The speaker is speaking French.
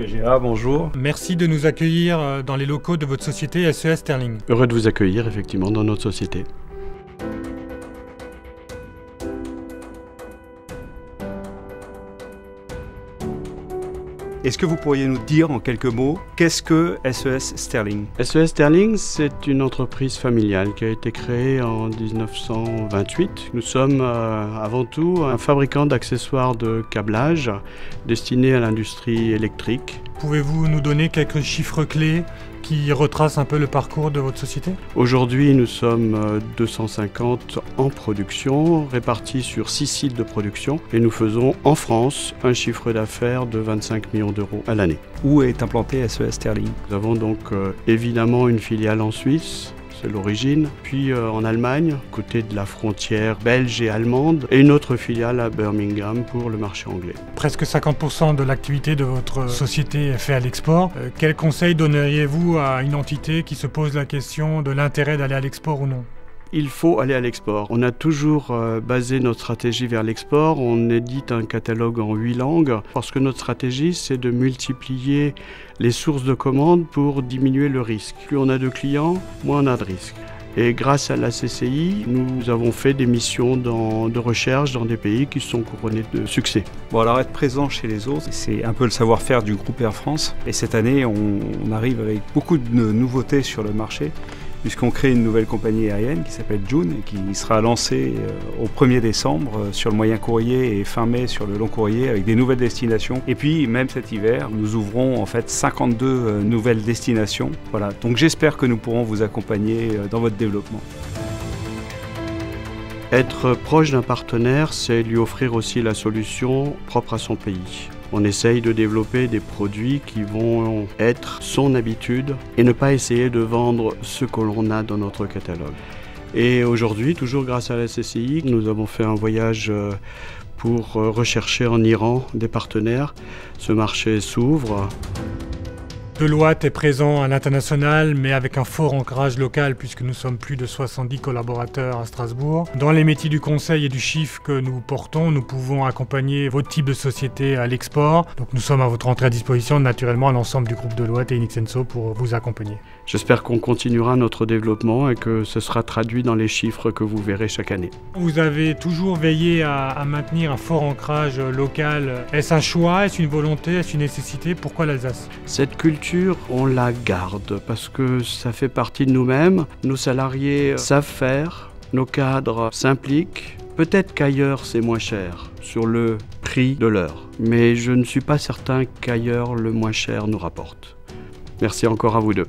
FGA, bonjour. Merci de nous accueillir dans les locaux de votre société SES Sterling. Heureux de vous accueillir effectivement dans notre société. Est-ce que vous pourriez nous dire en quelques mots, qu'est-ce que SES Sterling? SES Sterling, c'est une entreprise familiale qui a été créée en 1928. Nous sommes avant tout un fabricant d'accessoires de câblage destinés à l'industrie électrique. Pouvez-vous nous donner quelques chiffres clés qui retracent un peu le parcours de votre société? Aujourd'hui, nous sommes 250 en production, répartis sur 6 sites de production. Et nous faisons en France un chiffre d'affaires de 25 millions d'euros à l'année. Où est implanté SES Sterling? Nous avons donc évidemment une filiale en Suisse. C'est l'origine, puis en Allemagne, côté de la frontière belge et allemande, et une autre filiale à Birmingham pour le marché anglais. Presque 50% de l'activité de votre société est faite à l'export. Quel conseil donneriez-vous à une entité qui se pose la question de l'intérêt d'aller à l'export ou non? Il faut aller à l'export. On a toujours basé notre stratégie vers l'export. On édite un catalogue en 8 langues parce que notre stratégie, c'est de multiplier les sources de commandes pour diminuer le risque. Plus on a de clients, moins on a de risques. Et grâce à la CCI, nous avons fait des missions de recherche dans des pays qui sont couronnés de succès. Bon, alors être présent chez les autres, c'est un peu le savoir-faire du groupe Air France. Et cette année, on arrive avec beaucoup de nouveautés sur le marché, puisqu'on crée une nouvelle compagnie aérienne qui s'appelle Joon et qui sera lancée au 1er décembre sur le moyen courrier et fin mai sur le long courrier avec des nouvelles destinations. Et puis même cet hiver, nous ouvrons en fait 52 nouvelles destinations. Voilà, donc j'espère que nous pourrons vous accompagner dans votre développement. Être proche d'un partenaire, c'est lui offrir aussi la solution propre à son pays. On essaye de développer des produits qui vont être son habitude et ne pas essayer de vendre ce que l'on a dans notre catalogue. Et aujourd'hui, toujours grâce à la CCI, nous avons fait un voyage pour rechercher en Iran des partenaires. Ce marché s'ouvre. Deloitte est présent à l'international, mais avec un fort ancrage local, puisque nous sommes plus de 70 collaborateurs à Strasbourg. Dans les métiers du conseil et du chiffre que nous portons, nous pouvons accompagner votre type de société à l'export. Donc nous sommes à votre entrée à disposition, naturellement, à l'ensemble du groupe Deloitte et Inexenso pour vous accompagner. J'espère qu'on continuera notre développement et que ce sera traduit dans les chiffres que vous verrez chaque année. Vous avez toujours veillé à maintenir un fort ancrage local. Est-ce un choix? Est-ce une volonté? Est-ce une nécessité? Pourquoi l'Alsace? Cette culture, on la garde parce que ça fait partie de nous-mêmes. Nos salariés savent faire, nos cadres s'impliquent. Peut-être qu'ailleurs c'est moins cher sur le prix de l'heure, mais je ne suis pas certain qu'ailleurs le moins cher nous rapporte. Merci encore à vous deux.